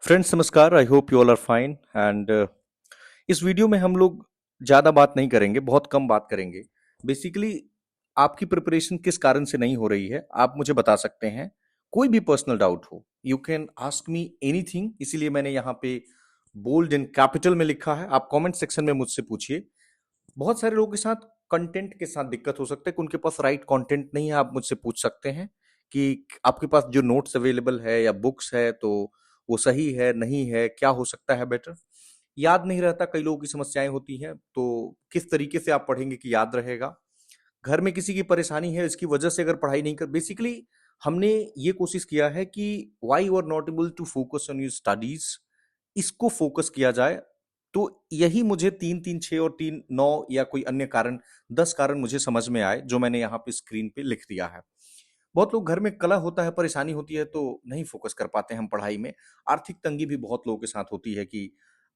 Friends नमस्कार। I hope you all are fine and इस video में हम लोग ज़्यादा बात नहीं करेंगे, बहुत कम बात करेंगे। बेसिकली आपकी प्रिपरेशन किस कारण से नहीं हो रही है आप मुझे बता सकते हैं। कोई भी पर्सनल डाउट हो you can ask me anything, इसीलिए मैंने यहाँ पे बोल्ड इन कैपिटल में लिखा है। आप कमेंट सेक्शन में मुझसे पूछिए। बहुत सारे लोगों के साथ कंटेंट के साथ दिक्कत हो सकता है कि उनके पास राइट कंटेंट नहीं है। आप मुझसे पूछ सकते हैं कि आपके पास जो नोट्स अवेलेबल है या बुक्स है तो वो सही है नहीं है, क्या हो सकता है बेटर। याद नहीं रहता, कई लोगों की समस्याएं होती हैं, तो किस तरीके से आप पढ़ेंगे कि याद रहेगा। घर में किसी की परेशानी है, इसकी वजह से अगर पढ़ाई नहीं कर, बेसिकली हमने ये कोशिश किया है कि why you are not able to focus on your studies, इसको फोकस किया जाए। तो यही मुझे तीन तीन छः और तीन नौ या कोई अन्य कारण, 10 कारण मुझे समझ में आए जो मैंने यहाँ पे स्क्रीन पे लिख दिया है। बहुत लोग घर में कलह होता है, परेशानी होती है तो नहीं फोकस कर पाते हम पढ़ाई में। आर्थिक तंगी भी बहुत लोगों के साथ होती है कि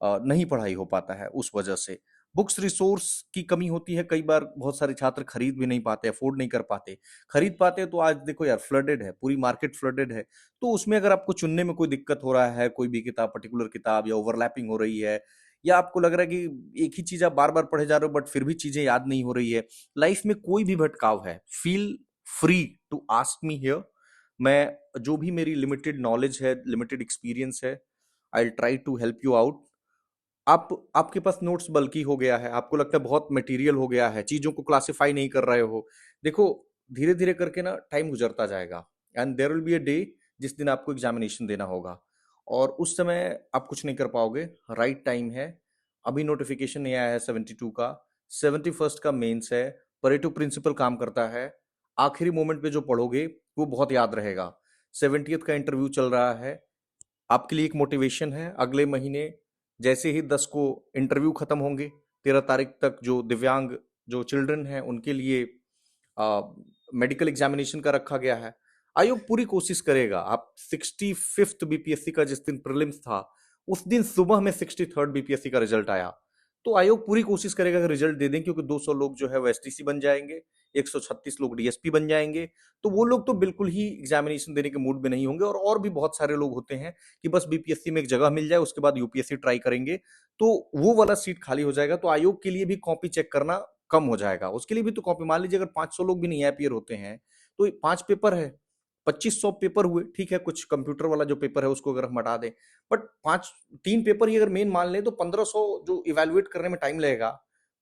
नहीं पढ़ाई हो पाता है उस वजह से। बुक्स रिसोर्स की कमी होती है, कई बार बहुत सारे छात्र खरीद भी नहीं पाते, अफोर्ड नहीं कर पाते। खरीद पाते तो आज देखो यार, फ्लडेड है, पूरी मार्केट फ्लडेड है। तो उसमें अगर आपको चुनने में कोई दिक्कत हो रहा है, कोई भी किताब, पर्टिकुलर किताब, या ओवरलैपिंग हो रही है, या आपको लग रहा है कि एक ही चीज आप बार बार पढ़े जा रहे हो बट फिर भी चीजें याद नहीं हो रही है, लाइफ में कोई भी भटकाव है, feel free to ask me here. मैं जो भी मेरी लिमिटेड नॉलेज है, लिमिटेड एक्सपीरियंस है, I try to help you out. आप आपके पास नोट्स बल्कि हो गया है, आपको लगता है बहुत मटेरियल हो गया है, चीजों को क्लासिफाई नहीं कर रहे हो। देखो, धीरे धीरे करके ना टाइम गुजरता जाएगा and there will be a day जिस दिन आपको एग्जामिनेशन देना होगा, और उस समय आप कुछ नहीं कर पाओगे। राइट टाइम है। अभी नोटिफिकेशन नहीं आया है 72 का, 71st का मेंस है। परेटो प्रिंसिपल काम करता है। आखिरी मोमेंट पे जो पढ़ोगे वो बहुत याद रहेगा। 70th का इंटरव्यू चल रहा है। आपके लिए एक मोटिवेशन है, अगले महीने जैसे ही 10 को इंटरव्यू खत्म होंगे, 13 तारीख तक जो दिव्यांग, जो चिल्ड्रन हैं उनके लिए मेडिकल एग्जामिनेशन का रखा गया है। आयोग पूरी कोशिश करेगा। आप 65th बीपीएससी का जिस दिन प्रीलिम्स था, उस दिन सुबह में 63rd बीपीएससी का रिजल्ट आया। तो आयोग पूरी कोशिश करेगा कि रिजल्ट दे दें, क्योंकि 200 लोग जो है वो एसटीसी बन जाएंगे, 136 लोग डीएसपी बन जाएंगे। तो वो लोग तो बिल्कुल ही एग्जामिनेशन देने के मूड में नहीं होंगे, और भी बहुत सारे लोग होते हैं कि बस बीपीएससी में एक जगह मिल जाए, उसके बाद यूपीएससी ट्राई करेंगे, तो वो वाला सीट खाली हो जाएगा। तो आयोग के लिए भी कॉपी चेक करना कम हो जाएगा। उसके लिए भी तो कॉपी, मान लीजिए अगर 500 लोग भी नहीं अपियर होते हैं तो 5 पेपर है, 2500 पेपर हुए, ठीक है। कुछ कंप्यूटर वाला जो पेपर है उसको अगर हम हटा दें, बट पांच, 3 पेपर ही अगर मेन मान लें तो 1500 जो इवेलुएट करने में टाइम लगेगा।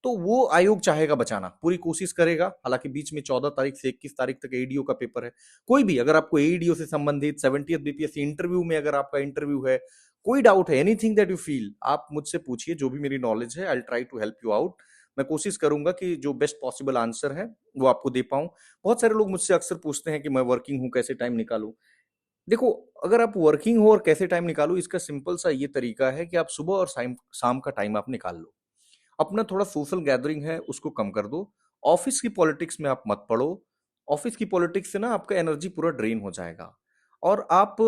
तो वो आयोग चाहेगा बचाना, पूरी कोशिश करेगा। हालांकि बीच में 14 तारीख से 21 तारीख तक एईडीओ का पेपर है। कोई भी अगर आपको एईडीओ से संबंधित 70th बीपीएससी इंटरव्यू में अगर आपका इंटरव्यू है, कोई डाउट है, एनीथिंग दैट यू फील, आप मुझसे पूछिए। जो भी मेरी नॉलेज है I try to help you out. मैं कोशिश करूंगा कि जो बेस्ट पॉसिबल आंसर है वो आपको दे पाऊं। बहुत सारे लोग मुझसे अक्सर पूछते हैं कि मैं वर्किंग हूं, कैसे टाइम निकालूं। देखो, अगर आप वर्किंग हो और कैसे टाइम निकालूं, इसका सिंपल सा ये तरीका है कि आप सुबह और शाम शाम का टाइम आप निकाल लो। अपना थोड़ा सोशल गैदरिंग है उसको कम कर दो। ऑफिस की पॉलिटिक्स में आप मत पड़ो। ऑफिस की पॉलिटिक्स से ना आपका एनर्जी पूरा ड्रेन हो जाएगा। और आप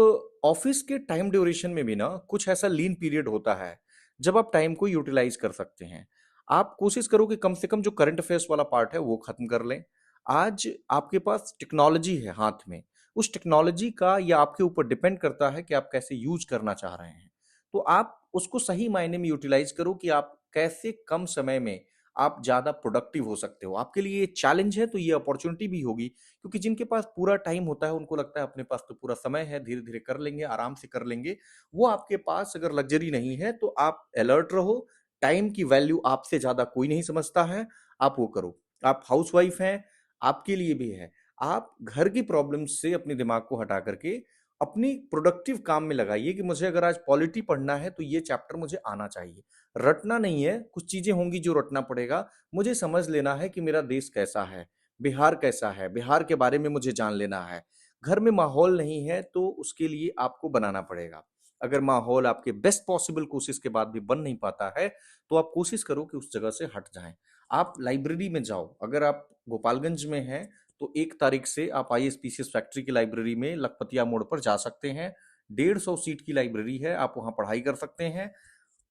ऑफिस के टाइम ड्यूरेशन में भी ना कुछ ऐसा लीन पीरियड होता है जब आप टाइम को यूटिलाइज कर सकते हैं। आप कोशिश करो कि कम से कम जो करंट अफेयर्स वाला पार्ट है वो खत्म कर लें। आज आपके पास टेक्नोलॉजी है हाथ में, उस टेक्नोलॉजी का या आपके ऊपर डिपेंड करता है कि आप कैसे यूज करना चाह रहे हैं। तो आप उसको सही मायने में यूटिलाइज करो कि आप कैसे कम समय में आप ज्यादा प्रोडक्टिव हो सकते हो। आपके लिए ये चैलेंज है तो ये अपॉर्चुनिटी भी होगी, क्योंकि जिनके पास पूरा टाइम होता है उनको लगता है अपने पास तो पूरा समय है, धीरे धीरे कर लेंगे, आराम से कर लेंगे। वो आपके पास अगर लग्जरी नहीं है तो आप अलर्ट रहो। टाइम की वैल्यू आपसे ज्यादा कोई नहीं समझता है, आप वो करो। आप हाउसवाइफ हैं, आपके लिए भी है। आप घर की प्रॉब्लम से अपने दिमाग को हटा करके अपनी प्रोडक्टिव काम में लगाइए कि मुझे अगर आज पॉलिटी पढ़ना है तो ये चैप्टर मुझे आना चाहिए। रटना नहीं है, कुछ चीजें होंगी जो रटना पड़ेगा। मुझे समझ लेना है कि मेरा देश कैसा है, बिहार कैसा है, बिहार के बारे में मुझे जान लेना है। घर में माहौल नहीं है तो उसके लिए आपको बनाना पड़ेगा। अगर माहौल आपके बेस्ट पॉसिबल कोशिश के बाद भी बन नहीं पाता है तो आप कोशिश करो कि उस जगह से हट जाएं। आप लाइब्रेरी में जाओ। अगर आप गोपालगंज में हैं तो 1 तारीख से आप आईएसपीसीएस फैक्ट्री की लाइब्रेरी में लखपतिया मोड़ पर जा सकते हैं। 150 सीट की लाइब्रेरी है, आप वहां पढ़ाई कर सकते हैं।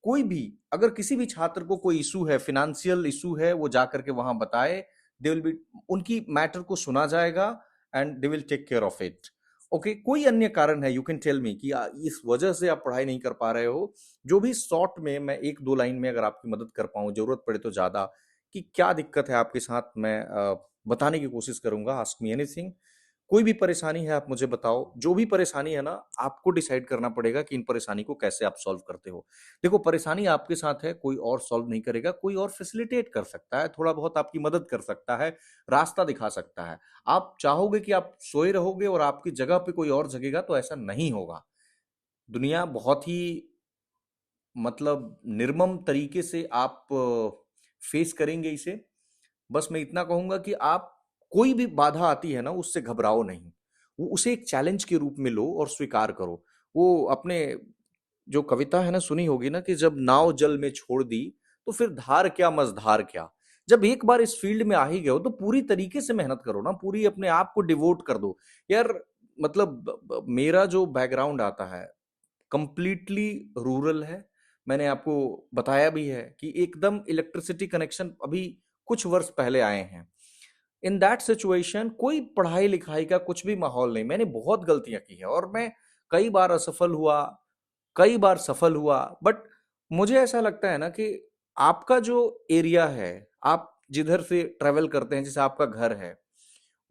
कोई भी, अगर किसी भी छात्र को कोई इशू है, फिनेंशियल इशू है, वो जा करके वहां बताए। दे विल बी, उनकी मैटर को सुना जाएगा and they will take care of it. Okay, कोई अन्य कारण है, यू कैन टेल मी कि इस वजह से आप पढ़ाई नहीं कर पा रहे हो, जो भी शॉर्ट में मैं एक दो लाइन में अगर आपकी मदद कर पाऊं, जरूरत पड़े तो ज्यादा, कि क्या दिक्कत है आपके साथ, मैं बताने की कोशिश करूंगा। Ask me anything. कोई भी परेशानी है आप मुझे बताओ, जो भी परेशानी है ना, आपको डिसाइड करना पड़ेगा कि इन परेशानी को कैसे आप सॉल्व करते हो। देखो, परेशानी आपके साथ है, कोई और सॉल्व नहीं करेगा, कोई और फैसिलिटेट कर सकता है, थोड़ा बहुत आपकी मदद कर सकता है, रास्ता दिखा सकता है। आप चाहोगे कि आप सोए रहोगे और आपकी जगह पे कोई और जगेगा, तो ऐसा नहीं होगा। दुनिया बहुत ही, मतलब निर्मम तरीके से आप फेस करेंगे इसे। बस मैं इतना कहूंगा कि आप, कोई भी बाधा आती है ना, उससे घबराओ नहीं, वो उसे एक चैलेंज के रूप में लो और स्वीकार करो। वो अपने, जो कविता है ना, सुनी होगी ना, कि जब नाव जल में छोड़ दी तो फिर धार क्या मझधार क्या। जब एक बार इस फील्ड में आ ही गए हो तो पूरी तरीके से मेहनत करो ना, पूरी अपने आप को डिवोट कर दो यार। मतलब मेरा जो बैकग्राउंड आता है कंप्लीटली रूरल है। मैंने आपको बताया भी है कि एकदम इलेक्ट्रिसिटी कनेक्शन अभी कुछ वर्ष पहले आए हैं। इन दैट सिचुएशन कोई पढ़ाई लिखाई का कुछ भी माहौल नहीं। मैंने बहुत गलतियां की है और मैं कई बार असफल हुआ, कई बार सफल हुआ। बट मुझे ऐसा लगता है ना कि आपका जो एरिया है, आप जिधर से ट्रेवल करते हैं, जैसे आपका घर है,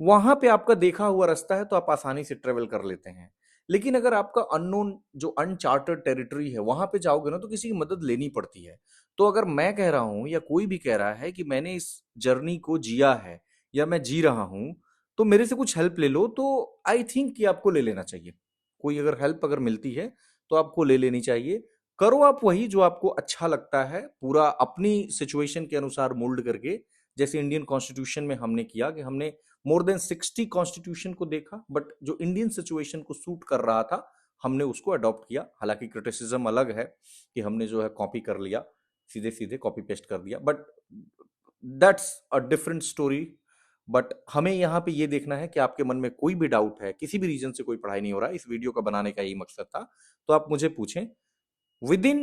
वहां पे आपका देखा हुआ रास्ता है तो आप आसानी से ट्रेवल कर लेते हैं। लेकिन अगर आपका अननोन, जो अनचार्टर्ड टेरिटरी है, वहां पे जाओगे ना, तो किसी की मदद लेनी पड़ती है। तो अगर मैं कह रहा हूं या कोई भी कह रहा है कि मैंने इस जर्नी को जिया है या मैं जी रहा हूं, तो मेरे से कुछ हेल्प ले लो, तो आई थिंक कि आपको ले लेना चाहिए। कोई अगर हेल्प अगर मिलती है तो आपको ले लेनी चाहिए। करो आप वही जो आपको अच्छा लगता है, पूरा अपनी सिचुएशन के अनुसार मोल्ड करके। जैसे इंडियन कॉन्स्टिट्यूशन में हमने किया कि हमने मोर देन 60 कॉन्स्टिट्यूशन को देखा, बट जो इंडियन सिचुएशन को सूट कर रहा था, हमने उसको अडॉप्ट किया। हालांकि क्रिटिसिज्म अलग है कि हमने जो है कॉपी कर लिया, सीधे सीधे कॉपी पेस्ट कर दिया, but that's a different story. But हमें यहाँ पे ये देखना है कि आपके मन में कोई भी डाउट है, किसी भी रीजन से कोई पढ़ाई नहीं हो रहा, इस वीडियो का बनाने का यही मकसद था। तो आप मुझे पूछें। विद इन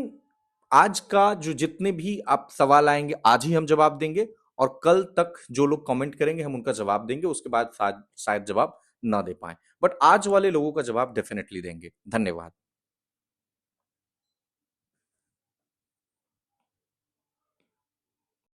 आज का जो जितने भी आप सवाल आएंगे, आज ही हम जवाब देंगे, और कल तक जो लोग कमेंट करेंगे हम उनका जवाब देंगे। उसके बाद शायद जवाब ना दे पाए, बट आज वाले लोगों का जवाब डेफिनेटली देंगे। धन्यवाद।